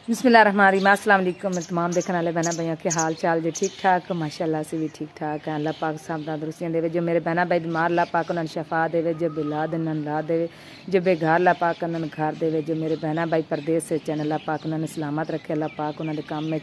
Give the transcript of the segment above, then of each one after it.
बिस्मिल्लाहिर्रहमानिर्रहीम। अस्सलाम वालेकुम तमाम देखने वाले बहना भाइयों के हाल चाल जो ठीक ठाक माशाल्लाह से भी ठीक ठाक हैं। अल्लाह पाक सब तंदुरुस्तियां देवे। जो मेरे बहना भाई बीमार अल्लाह पाक उन्हें शफा देवे। जो बिलाद उन्हें ला देवे। जो बेघर अल्लाह पाक उन्हें घर देवे। जो मेरे बहना भाई परदेस से चैन अल्लाह पाक उन्हें सलामत रखे। अल्लाह पाक उन्होंने काम में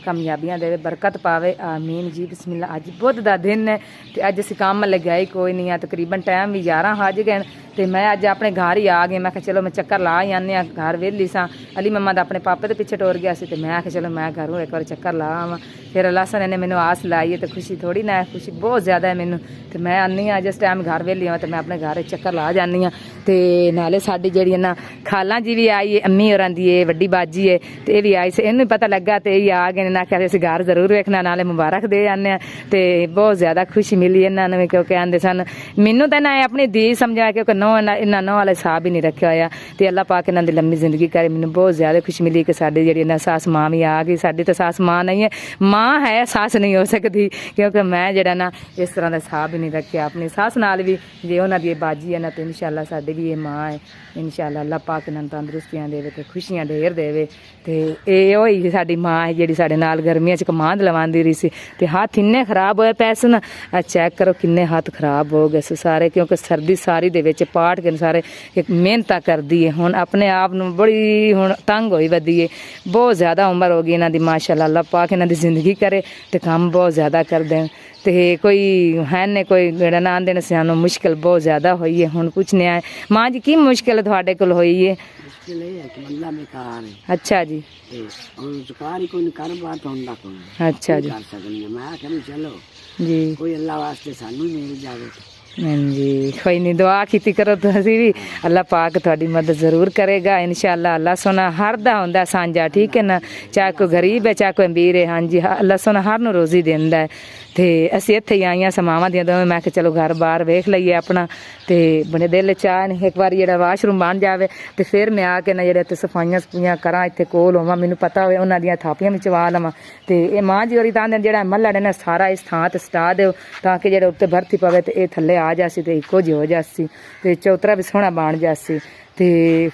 कामयाबियां देवे बरकत पावे आमीन जी। बिस्मिल्लाह। अज बुध का दिन है तो अज असी काम लगे ही कोई नहीं है। तकरीबन टाइम भी 11 बज गए तो मैं अज अपने घर ही आ गई। मैं चलो मैं चक्कर ला ही आने घर वेली सा। अली मम्मा का अपने पापे के पिछे टोर गया तो मैं आखिया चलो मैं घरों एक बार चक्कर ला आवा। फिर अल्लाह सन ने मैंने आस लाई है तो खुशी थोड़ी ना है, खुशी बहुत ज़्यादा है मैनू। तो मैं आनी हाँ जिस टाइम घर वेली आवां तो मैं अपने घर चक्कर ला जानी हाँ। तो नाले साडी जी ना खाला जी भी आई है, अम्मी होरां दी है, वड्डी बाजी है तो ये भी आई से इन्हूं पता लगा तो ये आ गए ना कि घर जरूर वेखना नाले मुबारक दे आने। तो बहुत ज़्यादा खुशी मिली इन्होंने क्योंकि आंदे सन मैनू तो ना अपनी धी समझा क्योंकि नौ इन्ना नौ वाला हिसाब ही नहीं रखा होया। तो अल्लाह पाक इन्हां दी लंबी जिंदगी करे। मैनू बहुत ज़्यादा खुशी मिली कि साडी जी ना सास माँ भी आ गई। साडी तो सास माँ नहीं है, माँ है सास नहीं हो सकती क्योंकि मैं जरा ना इस तरह का हिसाब ही नहीं रखा अपनी सास नाल भी। जे उन्होंने बाजी है ना तो इंशाअल्लाह साडी भी ये माँ है। इंशाअल्लाह अल्लाह पाक इन्हां तंदुरुस्तियां देवे ते खुशियां ढेर देवे। तो ये होई साडी माँ है जी साडे नाल गर्मियां च कमांद लवांदी रही सी। ते हाथ इन्ने खराब होए पैसे ना चेक करो किन्ने हाथ खराब हो गए सारे क्योंकि सर्दी सारी दे विच पाट के सारे एक मेहनत करदी है। हुण अपने आप नूं बड़ी हुण तंग होई वधी है। बहुत ज़्यादा उम्र हो गई इन्हां दी माशाअल्लाह। अल्लाह पाक इन्हां दी जिंदगी करे तो काम बहुत ज़्यादा कर दें। तो कोई है ने कोई जेड़ा ना आंदे ने सानूं मुश्किल बहुत ज़्यादा हुई है। हुण पुछने आए माँ जी की मुश्किल तुहाडे कोल होई है? मुश्किल है कि बंदा बेकार है। अच्छा जी। रोजगार ही कोई कर बात होंदा कोई। अच्छा जी। कर सकनी है मैं कहनी चलो जी कोई अल्लाह वास्ते सानू मिल जावे। जी कोई नहीं दुआ की करो तो असी भी अल्लाह पाक थोड़ी मदद जरूर करेगा इंशाअल्लाह। अल्लाह सोना हर दा होंदा सांझा ठीक है ना, चाहे कोई गरीब है चाहे कोई अमीर है। हाँ जी अल्लाह सोना हर नूं रोजी देंदा है। तो असी इत्थे ही आईयां समावां दियां दोवें। मैं चलो घर बार वेख लईए अपना। तो बड़े दिल चाह नहीं एक बार जेड़ा वाशरूम बन जाए तो फिर मैं आके ना जेड़े सफाइयां सफुइयां करा इत्थे कोल होवां मैनू पता होवे उन्हां दियां थापियां भी चवा लवां। तो ये माँ जी होरी तां जेड़ा महला ने सारा इस थां ते सटा दो ताकि जेड़ा उत्ते बरती पवे तो ये थल्ले आ जासी तो इक्को जी हो जासी तो चौतरा भी सोहना बन जासी। तो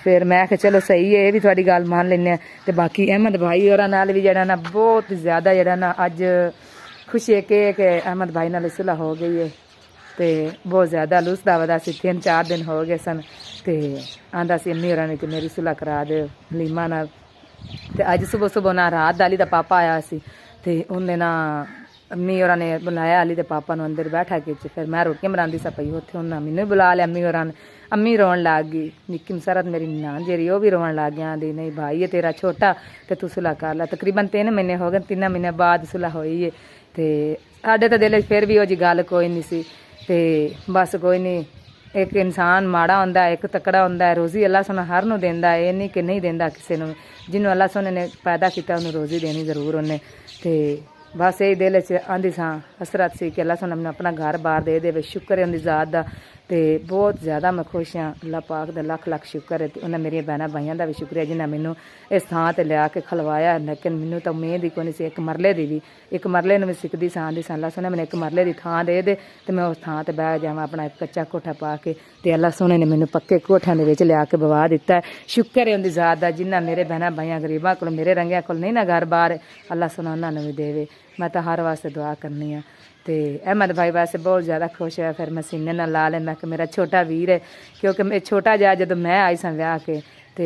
फिर मैं आखिया चलो सही है ये भी थोड़ी गल मान लैने। तो बाकी अहमद भाई होरां नाल भी जेड़ा ना बहुत ज़्यादा जेड़ा ना अज खुशी है कि अहमद भाई नाल सुलह हो गई है। तो बहुत ज़्यादा लुसदा वदा सी 3-4 दिन हो गए सन। तो आंदा सी अम्मी होरां ने कि मेरी सुलह करा दे हलीमा नाल। तो अज सुबह सुबह ना रात दा अली दा पापा आया सी तो उन्हें ना अम्मी होरां ने बुलाया अली दे पापा नूं अंदर बैठा के। फिर मैं रोटियां बनांदी सा पई उत्थे उन्हें मैनू बुला लिया अम्मी होरां ने। अम्मी रोन लग गई निक्की मसरत मेरी नान जेरी वो भी रोन लग गया। आंदी नहीं भाई है तेरा छोटा तो तू सुलह कर ला। तकरीबन 3 महीने हो गए 3 महीने बाद सुलह होई है। तो साडे तो दिल फिर भी वो जी गल कोई नहीं सी। तो बस कोई नहीं एक इंसान माड़ा होंदा एक तकड़ा होंदा है। रोज़ी अल्लाह सोना हर नूं देंदा है, ये नहीं कि नहीं देंदा किसी नूं। जिन्होंने अल्लाह सोने ने पैदा किया उन्हें रोज़ी देनी जरूर उन्हें। तो बस यही दिल च आंदी सा हसरत सी कि अल्लाह सोना मैंने अपना घर बार दे दे। शुक्र है उनकी ज़ात का। तो बहुत ज़्यादा मैं खुश हाँ अल्लाह पाक का लख लख शुक्र है। तो उन्हें मेरिया भैन भाइयों का भी शुक्र है जिन्हें मैनू इस थां ते लिया के खलवाया। लेकिन मैनू तो उम्मीद ही कोई नहीं सी एक मरले की भी एक मरले में सिकदी सा आंदी सा अल्लाह सोने मैंने एक मरले की थां दे दे तो मैं उस थां ते बह जावां अपना एक कच्चा कोठा पा के। तो अल्लाह सोने ने मैनू पक्के कोठियां दे विच लिया के बवा दिता है। शुक्र है उनकी ज़ात का जिन्हें मेरे भैन भाइयों गरीबों को मेरे रंगिया को नहीं ना घर बार अल्लाह सोना उन्होंने भी देवे। मैं तो हर वास्ते दुआ करनी हाँ। तो अहमद भाई वैसे बहुत ज़्यादा खुश है। फिर मैं सीने ना ला लिया मैं कि मेरा छोटा वीर है क्योंकि मैं छोटा जा जो मैं आई सा ब्याह के। तो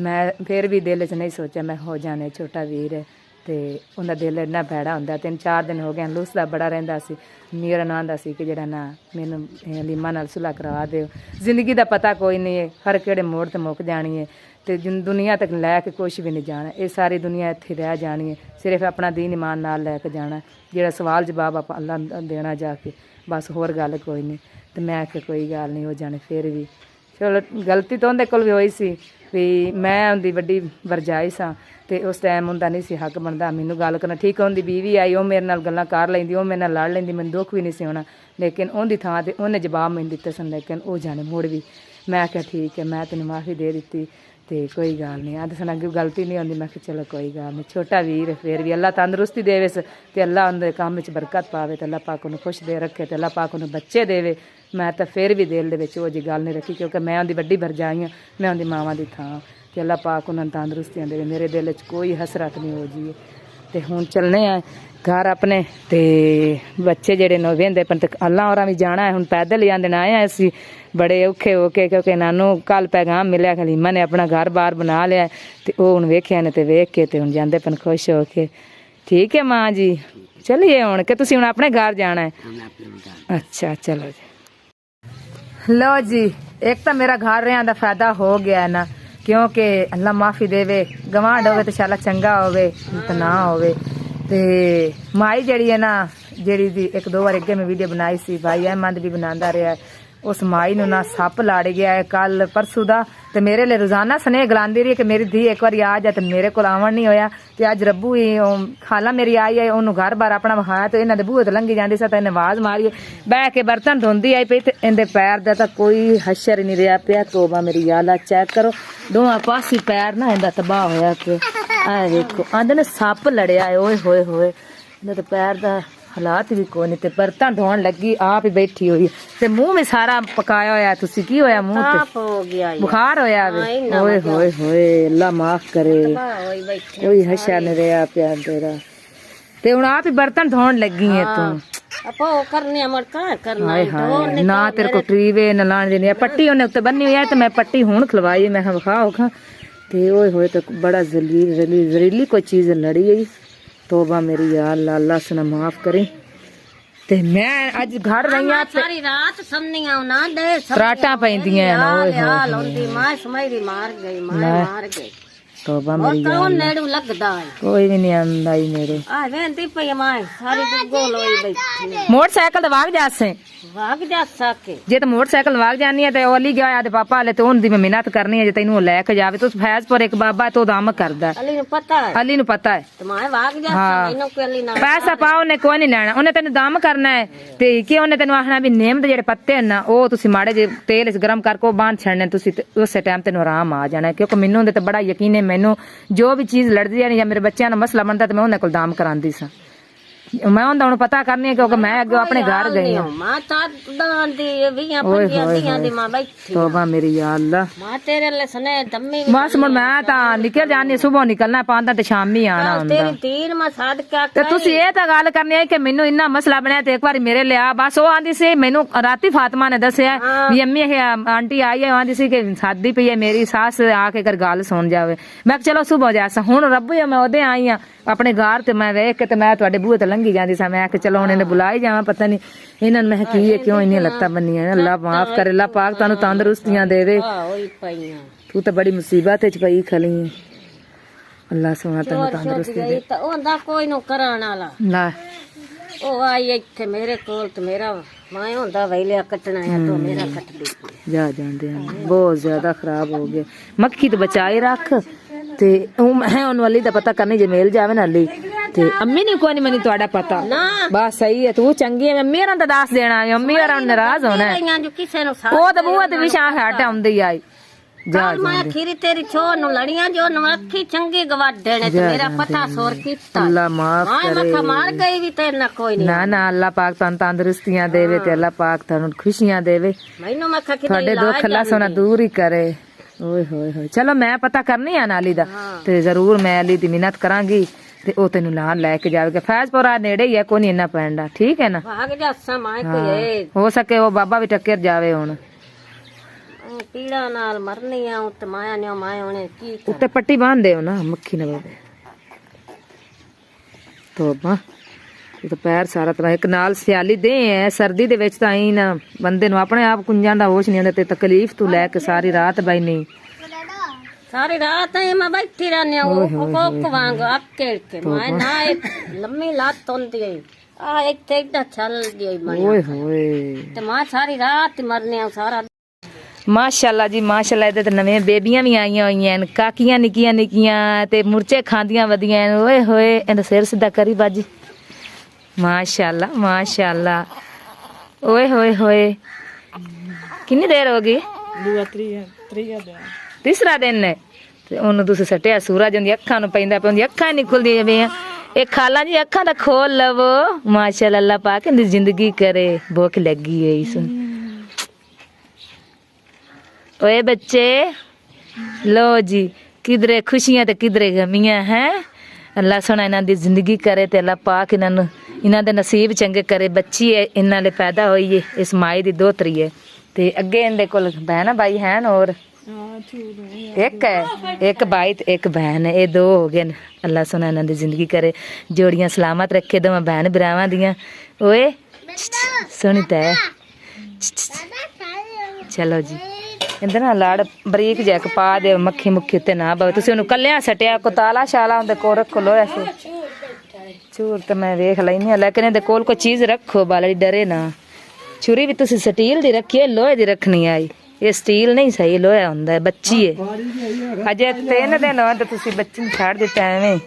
मैं फिर भी दिल च नहीं सोचा मैं हो जाने छोटा वीर है। तो उनका दिल इन्ना भैड़ा होंदा। 3-4 दिन हो गए लुसदा बड़ा रहिंदा सी। मेरा नां आंदा सी कि जेड़ा ना मैनू हलीमा नाल सुलह करवा दिओ। जिंदगी का पता कोई नहीं है हर केड़े मोड़ ते मुक जानी है। तो दुनिया तक लैके कुछ भी नहीं जाना ये सारी दुनिया इत्थे रह जानी है। सिर्फ अपना दीन ईमान नाल लैके जाना जेड़ा सवाल जवाब आप अल्लाह देना जाके बस होर गल कोई नहीं। तो मैं आख्या कोई गल नहीं हो जाने फिर भी चलो गलती तो उनके कोल भी हुई सी भी मैं उनकी वड्डी वरजाई सा। तो उस टाइम उनका नहीं सी हक बनता मैनू गल करना ठीक है। उनकी बीवी आई वो मेरे नाल गल्लां कर लैंदी वो मेरे नाल लड़ लैंदी मैनू दुख भी नहीं सी होना। लेकिन उनकी थां ते उन्हें जवाब मैनू दिते सन लेकिन वो जाने मुड़ भी। मैं आख्या ठीक है मैं तेन माफ़ी दे दी। तो कोई गल नहीं आदि सन अगे गलती नहीं आती। मैं चलो कोई गल नहीं छोटा वीर फिर भी अल्लाह तंदुरुस्ती देवे तो अल्लाह उनके काम में बरकत पावे तो अल्लाह पाक उन्हें खुश दे रखे तो अल्लाह पाक उन्हें बच्चे देवे। मैं तो फिर भी दिल दे विच वो जी गल नहीं रखी क्योंकि मैं उनकी वड्डी भरजाई हाँ मैं उनकी मावां दी थां। ਕਿ ਅੱਲਾਹ ਪਾਕ ਉਹਨਾਂ ਨੂੰ ਤੰਦਰੁਸਤੀਆਂ ਦੇਵੇ। ਮੇਰੇ ਦਿਲ 'ਚ ਕੋਈ ਹਸਰਤ ਨਹੀਂ ਹੋ ਜੀ। ਤੇ ਹੁਣ ਚੱਲਨੇ ਆ ਘਰ ਆਪਣੇ, ਤੇ ਬੱਚੇ ਜਿਹੜੇ ਨੇ ਵੇਂਦੇ ਪਰ ਤੇ ਅੱਲਾਹ ਹੋਰਾਂ ਵੀ ਜਾਣਾ ਹੈ। ਹੁਣ ਪੈਦਲ ਜਾਂਦੇ ਨਾ ਆਏ ਆ ਅਸੀਂ ਬੜੇ ਔਖੇ ਹੋ ਕੇ, ਕਿਉਂਕਿ ਨਾਨੂ ਕੱਲ ਪੈਗਾਮ ਮਿਲਿਆ ਖਲੀਮਾ ਨੇ ਆਪਣਾ ਘਰ ਬਾਰ ਬਣਾ ਲਿਆ ਤੇ ਉਹ ਹੁਣ ਵੇਖਿਆ ਨੇ ਤੇ ਵੇਖ ਕੇ ਤੇ ਹੁਣ ਜਾਂਦੇ ਪਨ ਖੁਸ਼ ਹੋ ਕੇ। ਠੀਕ ਹੈ ਮਾਂ ਜੀ, ਚਲੀਏ ਹੁਣ ਕਿ ਤੁਸੀਂ ਹੁਣ ਆਪਣੇ ਘਰ ਜਾਣਾ ਹੈ? हम अपने बता ਅੱਛਾ ਚਲੋ ਜੀ। ਲਓ ਜੀ, ਇੱਕ ਤਾਂ ਮੇਰਾ ਘਰ ਰਿਆਂ ਦਾ ਫਾਇਦਾ ਹੋ ਗਿਆ ਨਾ, ਕਿਉਂਕਿ ਅੱਲਾ ਮਾਫੀ ਦੇਵੇ, ਗਵਾਂਢ ਹੋਵੇ ਤੇ ਸ਼ਾਲਾ ਚੰਗਾ ਹੋਵੇ ਤੇ ਨਾ ਹੋਵੇ। ਤੇ ਮਾਈ ਜਿਹੜੀ ਹੈ ਨਾ, ਜਿਹੜੀ ਦੀ ਇੱਕ ਦੋ ਵਾਰ ਅੱਗੇ ਮੈਂ ਵੀਡੀਓ ਬਣਾਈ ਸੀ, ਭਾਈ ਅਹਿਮਦ ਵੀ ਬਣਾਉਂਦਾ ਰਿਹਾ, ਉਸ ਮਾਈ ਨੂੰ ਨਾ ਸੱਪ ਲੜ ਗਿਆ ਹੈ ਕੱਲ ਪਰਸੋਂ ਦਾ। ਤੇ ਮੇਰੇ ਲਈ ਰੋਜ਼ਾਨਾ ਸਨੇਹ ਗਲਾਉਂਦੀ ਰਹੀ ਕਿ ਮੇਰੀ ਧੀ ਇੱਕ ਵਾਰੀ ਆ ਜਾ, ਤੇ ਮੇਰੇ ਕੋਲ ਆਵਣ ਨਹੀਂ ਹੋਇਆ। ਤੇ ਅੱਜ ਰੱਬੂ ਹੀ ਖਾਲਾ ਮੇਰੀ ਆਈ ਹੈ, ਉਹਨੂੰ ਘਰ ਬਾਰ ਆਪਣਾ ਵਿਖਾਇਆ ਤੇ ਇਹਨਾਂ ਦੇ ਬੂਹੇ ਤੇ ਲੰਘੀ ਜਾਂਦੀ ਸੀ ਤਾਂ ਇਹਨੇ ਆਵਾਜ਼ ਮਾਰੀ, ਬਹਿ ਕੇ ਬਰਤਨ ਧੋਂਦੀ ਆਈ ਪਈ ਤੇ ਇਹਦੇ ਪੈਰ ਦਾ ਤਾਂ ਕੋਈ ਹਸ਼ਰ ਨਹੀਂ ਰਿਹਾ ਪਿਆ। ਤੋਬਾ ਮੇਰੀ ਯਾਲਾ, ਚੈੱਕ ਕਰੋ ਦੋਵਾਂ ਪਾਸੇ ਪੈਰ ਨਾ ਇਹਦਾ ਤਬਾਹ ਹੋਇਆ ਪਿਆ। ਆ ਵੇਖੋ ਆਂਦੇ ਨੇ ਸੱਪ ਲੜਿਆ ਹੈ, ਓਏ ਹੋਏ ਹੋਏ। ਇਹਦਾ ਤਾਂ ਪੈਰ ਦਾ ਹਾਲਾਤ ਵੀ ਕੋਈ ਨਹੀਂ। ਤੇ ਬਰਤਨ ਧੋਣ ਲੱਗੀ ਆਪ ਹੀ ਬੈਠੀ ਹੋਈ ਤੇ ਮੂੰਹ ਵਿੱਚ ਸਾਰਾ ਪਕਾਇਆ ਹੋਇਆ। ਤੁਸੀਂ ਕੀ ਹੋਇਆ ਮੂੰਹ ਤੇ? ਹੋ ਗਿਆ ਬੁਖਾਰ ਹੋਇਆ ਵੇ? ਓਏ ਹੋਏ ਹੋਏ, ਅੱਲਾ ਮਾਫ ਕਰੇ, ਕੋਈ ਹਸ਼ਾ ਨਹੀਂ ਰਿਹਾ ਪਿਆ ਤੇਰਾ। ਤੇ ਹੁਣ ਆਪ ਹੀ ਬਰਤਨ ਧੋਣ ਲੱਗੀ ਹੈ ਤੂੰ? ਆਪੋ ਕਰਨੇ ਅਮਰ ਕਾ ਕਰਨਾ ਹਾਏ ਹਾਏ, ਨਾ ਤੇਰੇ ਕੋ ਟਰੀਵੇ ਨਾ ਲਾਣ ਦੇਣੀ। ਪੱਟੀ ਉਹਨੇ ਉੱਤੇ ਬੰਨੀ ਹੋਈ ਹੈ ਤੇ ਮੈਂ ਪੱਟੀ ਹੁਣ ਖਲਵਾਈ, ਮੈਂ ਵਿਖਾ ਵਿਖਾ। ਤੇ ਓਏ ਹੋਏ ਤੇ ਬੜਾ ਜ਼ਰੀਲੀ ਕੋਈ ਚੀਜ਼ ਲੜੀ ਹੈ। ਤੋਬਾ ਮੇਰੀ ਯਾ ਅੱਲਾ, ਅੱਲਾ ਸੁਣਾ ਮਾਫ ਕਰੇ। ਤੇ ਮੈਂ ਅੱਜ ਘਰ ਰਹੀ ਆ ਤੇ ਸਾਰੀ ਰਾਤ ਸੰਨੀਆਂ ਨਾ ਦੇ ਫਰਾਟਾਂ ਪੈਂਦੀਆਂ ਨੇ। ਓਏ ਹੋਏ ਲਾਉਂਦੀ ਮਾਂ ਸਮੈਰੀ ਮਾਰ ਗਈ, ਮਾਰ ਗਈ। ਤੋਬਾ ਮੇਰੀ ਯਾ ਕੌਣ ਨੇੜੂ ਲੱਗਦਾ ਹੈ? ਕੋਈ ਵੀ ਨਹੀਂ ਆਂਦਾ ਹੀ ਮੇਰੇ। ਆ ਵੇਂਦੀ ਪਈ ਮਾਂ ਸਾਰੀ ਗੋਲ ਹੋਈ ਬੈਠੀ। ਮੋਟਰਸਾਈਕਲ ਤੇ ਵਾਗ ਜਾਸੇ ਵਾਗ ਜਾ ਸਕੇ ਜੇ ਤਾਂ ਮੋਟਰਸਾਈਕਲ ਵਾਗ ਜਾਨੀ ਹੈ ਤੇ ਉਹ ਅਲੀ ਗਿਆ ਤੇ ਪਾਪਾ ਹਲੇ ਤੇ ਉਹਦੀ ਮੈਂ ਮਿਹਨਤ ਕਰਨੀ ਹੈ ਜੇ ਤੈਨੂੰ ਉਹ ਲੈ ਕੇ ਜਾਵੇ। ਤੂੰ ਫੈਜ਼ਪੁਰ ਇੱਕ ਬਾਬਾ ਤੋਂ ਦਮ ਕਰਦਾ, ਅਲੀ ਨੂੰ ਪਤਾ ਹੈ, ਅਲੀ ਨੂੰ ਪਤਾ ਹੈ। ਤੇ ਮਾਂ ਵਾਗ ਜਾ ਮੈਨੂੰ ਕੋਈ ਅਲੀ ਨਾ ਪੈਸਾ ਪਾਓ ਨੇ ਕੋਈ ਨਹੀਂ ਲੈਣਾ, ਉਹਨੇ ਤੈਨੂੰ ਦਮ ਕਰਨਾ ਹੈ। ਤੇ ਕਿ ਉਹਨੇ ਤੈਨੂੰ ਆਖਣਾ ਵੀ ਨਿੰਮ ਦੇ ਜਿਹੜੇ ਪੱਤੇ ਹਨ ਨਾ ਉਹ ਤੁਸੀਂ ਮਾੜੇ ਜੇ ਤੇਲ ਵਿੱਚ ਗਰਮ ਕਰਕੇ ਉਹ ਬਾਂਧ ਛੱਡਣੇ, ਤੁਸੀਂ ਉਸੇ ਟਾਈਮ ਤੈਨੂੰ ਆਰਾਮ ਆ ਜਾਣਾ। ਕਿਉਂਕਿ ਮੈਨੂੰ ਉਹਦੇ ਤੇ ਬੜਾ ਯਕੀਨ ਹੈ, ਮੈਨੂੰ ਜੋ ਵੀ ਚੀਜ਼ ਲੜਦੀ ਹੈ ਜਾਂ ਮੇਰੇ ਬੱਚਿਆਂ ਦਾ ਮਸਲਾ ਬਣਦਾ ਤੇ ਮੈਂ ਉਹਨਾਂ ਕੋਲ ਦਾਮ ਕਰਾਂਦੀ ਸਾਂ। ਮੈਂ ਉਹਦਾ ਹੁਣ ਪਤਾ ਕਰਨੀ ਹੈ ਕਿਉਂਕਿ ਮੈਂ ਅੱਗੇ ਆਪਣੇ ਘਰ ਗਈ ਹਾਂ। ਮਾਂ ਤਾਂ ਦਾਨ ਦੀ 20-25 ਦੀ ਮਾਂ ਬੈਠੀ। ਤੋਬਾ ਮੇਰੀ ਯਾ ਅੱਲਾ, ਮਾਂ ਤੇਰੇ ਲਈ ਸਨੇ ਦਮੀ ਬਸ ਹੁਣ ਮੈਂ ਤਾਂ ਨਿਕਲ ਜਾਣੀ, ਸੁਬਹ ਨਿਕਲਣਾ ਪਾਉਂਦਾ ਤੇ ਸ਼ਾਮੀ ਆਣਾ ਹੁੰਦਾ। ਤੇਰੀ ਤੀਨ ਮੈਂ ਸਾਧ ਕਿਆ ਤੇ ਤੁਸੀਂ ਇਹ ਤਾਂ ਗੱਲ ਕਰਨੀ ਹੈ ਕਿ ਮੈਨੂੰ ਇੰਨਾ ਮਸਲਾ ਬਣਿਆ ਤੇ ਇੱਕ ਵਾਰੀ ਮੇਰੇ ਲਿਆ। ਬਸ ਉਹ ਆਂਦੀ ਸੀ ਮੈਨੂੰ ਰਾਤੀ ਫਾਤਮਾ ਨੇ ਦੱਸਿਆ ਵੀ ਅੰਮੀ ਇਹ ਆਂਟੀ ਆਈ ਹੈ, ਆਂਦੀ ਸੀ ਕਿ ਸਾਦੀ ਪਈ ਹੈ ਮੇਰੀ ਸੱਸ ਆ ਕੇ ਕਰ ਗੱਲ ਸੁਣ ਜਾਵੇ। ਮੈਂ ਚਲੋ ਸੁਬਹ ਜਾਸਾ। ਹੁਣ ਰੱਬੂ ਮੈਂ ਉਹਦੇ ਆਈ ਆ ਆਪਣੇ ਘਰ ਤੇ ਮੈਂ ਵੇਖ ਕੇ ਤੇ ਮੈਂ ਤੁਹਾਡੇ ਬੂਹੇ ਤੇ ਲੰਘੀ ਜਾਂਦੀ ਸਾਂ। ਮੈਂ ਕਿ ਚਲੋ ਹੁਣ ਇਹਨੇ ਬੁਲਾ ਹੀ ਜਾਵਾਂ, ਪਤਾ ਨਹੀਂ ਇਹਨਾਂ ਨੂੰ ਮੈਂ ਕੀ ਹੈ ਕਿਉਂ ਇੰਨੀਆਂ ਲੱਤਾਂ ਬੰਨੀਆਂ। ਅੱਲਾ ਮਾਫ ਕਰੇ, ਅੱਲਾ ਪਾਕ ਤੁਹਾਨੂੰ ਤੰਦਰੁਸਤੀਆਂ ਦੇਵੇ। ਤੂੰ ਤਾਂ ਬੜੀ ਮੁਸੀਬਤ ਚ ਪਈ ਖਲੀ ਹੈ। ਅੱਲਾ ਸੋਹਣਾ ਤੈਨੂੰ ਤੰਦਰੁਸਤੀ ਦੇ। ਤਾਂ ਉਹਦਾ ਕੋਈ ਨੂੰ ਕਰਾਣ ਵਾਲਾ ਨਾ ਉਹ ਆਈ ਇੱਥੇ ਮੇਰੇ ਕੋਲ ਤੇ ਮੇਰਾ ਮੈਂ ਹੁੰਦਾ ਵੈਲਿਆ ਕੱਟਣਾ ਹੈ ਤੂੰ ਮੇਰਾ ਕੱਟ ਦੇ ਜਾ ਜਾਂਦੇ ਆ, ਬਹੁਤ ਜ਼ਿਆਦਾ ਖਰਾਬ ਹੋ ਗਏ। ਮੱਖੀ ਤੋਂ ਬਚਾਈ ਰੱਖ ਤੇ ਉਹ ਮੈਂ ਉਹਨੂੰ ਅਲੀ ਦਾ ਪਤਾ ਕਰਨੀ ਜੇ ਮਿਲ ਜਾਵੇ ਨਾ ਅਲੀ ਤੇ ਅੰਮੀ ਨਹੀਂ ਕੋਈ ਨਹੀਂ ਮੈਨੂੰ ਤੁਹਾਡਾ ਪਤਾ ਨਾ ਬਸ ਸਹੀ ਹੈ। ਤੂੰ ਚੰਗੀ ਹੈ, ਅੰਮੀ ਹੋਰਾਂ ਦਾ ਦੱਸ ਦੇਣਾ, ਅੰਮੀ ਹੋਰਾਂ ਨਾਰਾਜ਼ ਹੋਣਾ ਹੈ। ਜੋ ਕਿਸੇ ਨੂੰ ਉਹ ਤਾਂ ਬੂਹੇ ਤੇ ਵਿਸ਼ਾ ਹਟ ਆਉਂਦੀ ਆਈ। ਜਾ ਮੈਂ ਖੀਰੀ ਤੇਰੀ ਛੋ ਨੂੰ ਲੜੀਆਂ ਜੋ ਨਵੱਖੀ ਚੰਗੀ ਗਵਾਡੇ ਨੇ ਤੇ ਮੇਰਾ ਪਤਾ ਸੋਰ ਕੀਤਾ। ਅੱਲਾ ਮਾਫ ਮੈਂ ਕਰੇ। ਮੱਥਾ ਮਾਰ ਗਈ ਵੀ ਤੇ ਨਾ ਕੋਈ ਨਹੀਂ। ਨਾ ਨਾ ਅੱਲਾ ਪਾਕ ਤੁਹਾਨੂੰ ਤੰਦਰੁਸਤੀਆਂ ਦੇਵੇ ਤੇ ਅੱਲਾ ਪਾਕ ਤੁਹਾਨੂੰ ਖੁਸ਼ੀਆਂ ਦੇਵੇ। ਮੈਨੂੰ ਮੱਖਾ ਕਿਤੇ ਤੁਹਾਡੇ ਦੁੱਖ ਅੱਲਾ ਸੋਨਾ ਦੂਰ ਹੀ ਕਰੇ। ਓਏ ਹੋਏ ਹੋਏ, ਚਲੋ ਮੈਂ ਪਤਾ ਕਰਨੀ ਆ ਨਾ ਅਲੀ ਦਾ ਤੇ ਜ਼ਰੂਰ ਮੈਂ ਅਲੀ ਦੀ ਮਿਹਨਤ ਕਰਾਂਗੀ ਤੇ ਉਹ ਤੈਨੂੰ ਨਾਲ ਲੈ ਕੇ ਜਾਵੇਗਾ। ਫੈਜ਼ਪੁਰਾ ਨੇੜੇ ਹੀ ਹੈ, ਕੋਈ ਨਹੀਂ ਇੰਨਾ ਪੈਂਦਾ। ਠੀਕ ਹੈ ਨਾ? ਭਾਗ ਜਾ ਸਮਾਂ ਕੋਈ ਹੋ ਸਕੇ ਉਹ ਬਾਬਾ ਵੀ ਟੱਕਰ ਜਾਵੇ। ਹੁਣ ਪੀੜਾ ਨਾਲ ਮਰਨੀ ਆ ਉੱਤੇ ਮਾਇਆ ਨੇ ਮਾਇਆ ਉਹਨੇ ਕੀ ਉੱਤੇ ਪੱਟੀ ਬਾਂਧਦੇ ਹੋ ਨਾ ਮੱਖੀ ਨਾ ਬਵੇ। ਤੋਬਾ ਇਹ ਤਾਂ ਪੈਰ ਸਾਰਾ ਤਰ੍ਹਾਂ ਇੱਕ ਨਾਲ ਸਿਆਲੀ ਦੇ ਹੈ। ਸਰਦੀ ਦੇ ਵਿੱਚ ਤਾਂ ਆਈ ਨਾ ਬੰਦੇ ਨੂੰ ਆਪਣੇ ਆਪ ਕੁੰਜਾਂ ਦਾ ਹੋਸ਼ ਨਹੀਂ ਹੁੰਦਾ ਤੇ ਤਕਲੀਫ ਤੋਂ ਲੈ ਕੇ ਸਾਰੀ ਰਾਤ ਬਈ ਨਹੀਂ ਸਾਰੀ ਰਾਤ ਮੈਂ ਬੈਠੀ ਰਹਿੰਦੀ ਉਹ ਕੋਕ ਵਾਂਗ ਅੱਕੇ ਕੇ ਮੈਂ ਨਾ ਲੰਮੀ ਲੱਤ ਹੁੰਦੀ ਹੈ ਆ ਇੱਥੇ ਇੱਦਾਂ ਚੱਲ ਗਈ ਮੈਂ। ਓਏ ਹੋਏ ਤੇ ਮੈਂ ਸਾਰੀ ਰਾਤ ਮਰਨੇ ਆ ਸਾਰਾ। ਮਾਸ਼ਾਅੱਲਾ ਜੀ ਮਾਸ਼ਾਅੱਲਾ। ਇਹਦੇ ਤੇ ਨਵੇਂ ਬੇਬੀਆਂ ਵੀ ਆਈਆਂ ਹੋਈਆਂ ਨੇ, ਕਾਕੀਆਂ ਨਿੱਕੀਆਂ ਨਿੱਕੀਆਂ ਤੇ ਮੁਰਚੇ ਖਾਂਦੀਆਂ ਵਧੀਆਂ। ਓਏ ਹੋਏ ਇਹਦਾ ਸਿਰ ਸਿੱਧਾ ਕਰੀ ਬਾਜੀ। ਮਾਸ਼ਾਅੱਲਾ ਮਾਸ਼ਾਅੱਲਾ। ਓਏ ਹੋਏ ਹੋਏ ਕਿੰਨੀ ਦੇਰ ਹੋ ਗਈ? ਤੀਸਰਾ ਦਿਨ ਨੇ ਤੇ ਉਹਨੂੰ ਤੁਸੀਂ ਸੱਟਿਆ ਸੂਰਜ ਉਹਦੀ ਅੱਖਾਂ ਨੂੰ ਪੈਂਦਾ ਪਿਆ, ਉਹਦੀ ਅੱਖਾਂ ਨਹੀਂ ਖੁੱਲਦੀਆਂ ਪਈਆਂ। ਇਹ ਖਾਲਾ ਜੀ ਅੱਖਾਂ ਤਾਂ ਖੋਲ ਲਵੋ। ਮਾਸ਼ਾਅੱਲਾ ਅੱਲਾ ਪਾਕ ਇਹਦੀ ਜ਼ਿੰਦਗੀ ਕਰੇ। ਭੁੱਖ ਲੱਗੀ ਹੈ ਇਸ ਨੂੰ। ਓਏ ਬੱਚੇ ਲੋ ਜੀ किधरे खुशियां ते किधरे गमियां हैं। अल्लाह सोना इन्हां दी जिंदगी करे ते अल्लाह पाक इन्हां दे नसीब चंगे करे। बच्ची है इन्हां ले पैदा होई है, इस माई दी दोतरी है ते अगे इहदे कोल बहन भाई हैं और एक है, एक भाई ते एक बहन है, ये दो हो गए न। अल्लाह सोना इन्हां दी जिंदगी करे, जोड़ियां सलामत रखे दोवां बहन भरावां दियां। ओए सोनी ते चलो जी इंदे ना लाड़ बरीक जैक पा दे, मक्खी मुक्खी उत्ते ना बवे। तुसीं ओनू कल्लियां सटिया को ताला शाला उंदे कोल रखो लोया से चूर ते मैं वेख लैनी लेकिन इहदे कोल कोई चीज रखो बालड़ी डरे ना। छुरी भी तुसीं स्टील दी रखी है, लोहे दी रखनी आई। ये स्टील नहीं सही, लोहा हुंदा है। बच्ची है अजे 3 दिन हो ते तुसीं बच्ची नूं छाड़ दित्ता एवें।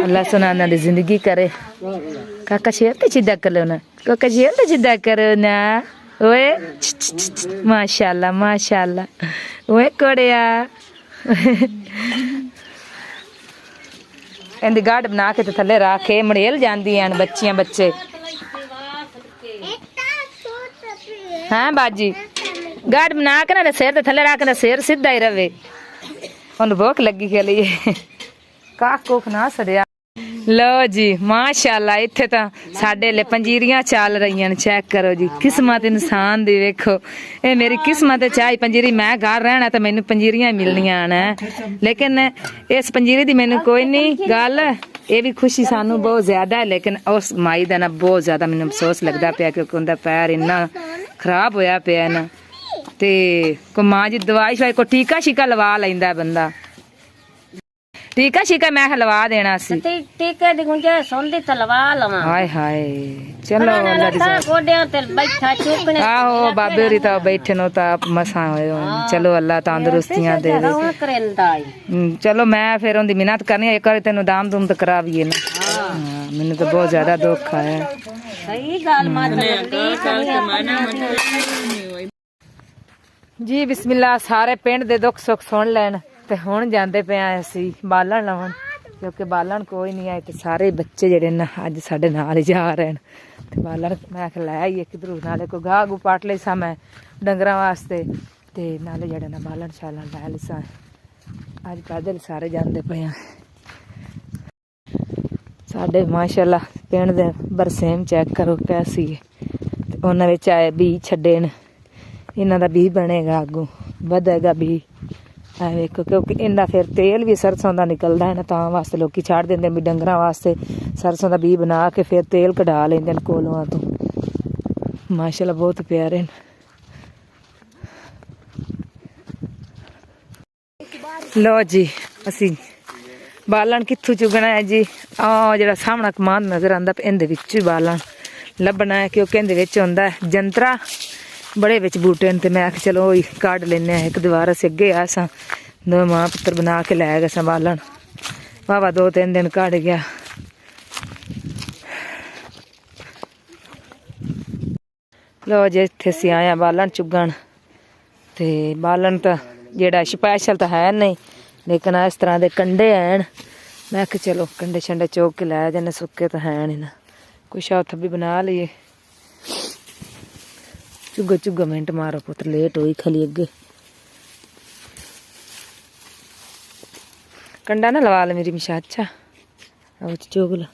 अल्लाह सुना ना दी जिंदगी करे। काका शेर ते जिद्दा कर लो ना, काका शेर ते जिद्दा करो ना। ओए माशाल्लाह माशाल्लाह। ओए कोड़िया इंदी गाड़ बना के ते थल्ले रखे मड़ेल जांदी हैं बच्चियां बच्चे। हाँ बाजी गाड़ बना के ना सिर ते थल्ले रख के सिर सीधा ही रवे। उन्हें भूख लगी के लिए काक कोख ना सड़िया। लो जी माशाल्लाह इत्थे तां साडे ले पंजीरियां चल रही हैं। चेक करो जी किस्मत इंसान दी वेखो। ये मेरी किस्मत चाही पंजीरी, मैं घर रहना तो मैनू पंजीरियां मिलनियां न। लेकिन इस पंजीरी दी मैनू कोई नहीं गल। ये भी खुशी सानू बहुत ज्यादा है, लेकिन उस माई दा ना बहुत ज्यादा मैनू अफसोस लगदा पिया क्योंकि उनदा पैर इन्ना खराब होया पिया ना। ते को मां जी दवाई शवाई को टीका शीका लवा लैंदा बंदा। टीका शीका मैं लवा देना सी। टीके दी गुंजाइश होंदी ते लवा लवां। हाय हाय चलो अल्लाह दी गोडियां ते बैठा चुकने। आहो बाबे होरी तां बैठे नो तां मसा होयो। चलो अल्लाह तंदुरुस्तियां दे दे। चलो मैं फिर उंदी मिन्नत करनी एक बार तेनू दाम दूम ते करावीए ना। मैनू तो बहुत ज्यादा दुख आया। सही गल जी बिस्मिल्लाह। सारे पिंड दे दुख सुख सुन लैन ते हुण जांदे पे असी बालन लाउण क्योंकि बालन कोई नहीं आए ते सारे बच्चे जेडे ना अज साडे नाल जा रहे हैं ते बालन मैं लै आईए किधरों नाले कोई गाह गू पाट लई सा मैं डंगरां वास्ते ते नाले जेडे ना बालन शालन लै लई सा। अज पैदल सारे जांदे पे साडे माशाल्लाह पिंड दे बरसेम चेक करो कैसी है। ते उन्हां विच आए बी छड्डे न, इन्हां दा बी बनेगा अगों वधेगा बी वेखो क्योंकि इन्ना फिर तेल भी सरसों का निकलता है ना, तां वास्ते लोग छड़ देंगे भी डंगरां वास्ते सरसों का बी बना के फिर तेल कढ़ा लेंदे कोलों तो। माशाल्लाह बहुत प्यारे न। लो जी असी बालन कित्थों चुगना है जी। जेड़ा सामना कमान नजर आंदा इहदे विच बालन लभना है क्योंकि इहदे विच हुंदा है जंतरा बड़े बिच बूटे न। ते मैं आख चलो ही काट लेने एक दीवार अस अगे आ सा दो मां पुत्र बना के लै गए सा बालन। वावा 2-3 दिन कट गया। लो जी इत्थे असीं आया बालन चुगन ते बालन तो जेड़ा स्पैशल तो है नहीं लेकिन इस तरह के कंडे हैं। मैं आख चलो कंडे शंडे चोक के लै जाने सुक्के तो है नहीं ना कुछ उत्थे भी बना लिए। चुगा चुगा मिनट मारो पुत्र लेट हुई खाली अगे कंडा ना लवा ले मेरी मिशा। अच्छा आओ चुग लो।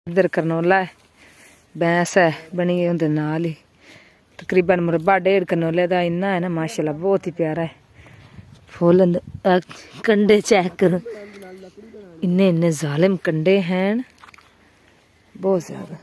इधर करनोला है भैंस है बनी गई उनके नाल ही तकरीबन मुरब्बा 1.5 कनोले का इन्ना है ना माशाल्लाह बहुत ही प्यारा है। फुल कंडे चेक करो इन्ने इन्ने जालिम कंडे हैं बहुत ज्यादा।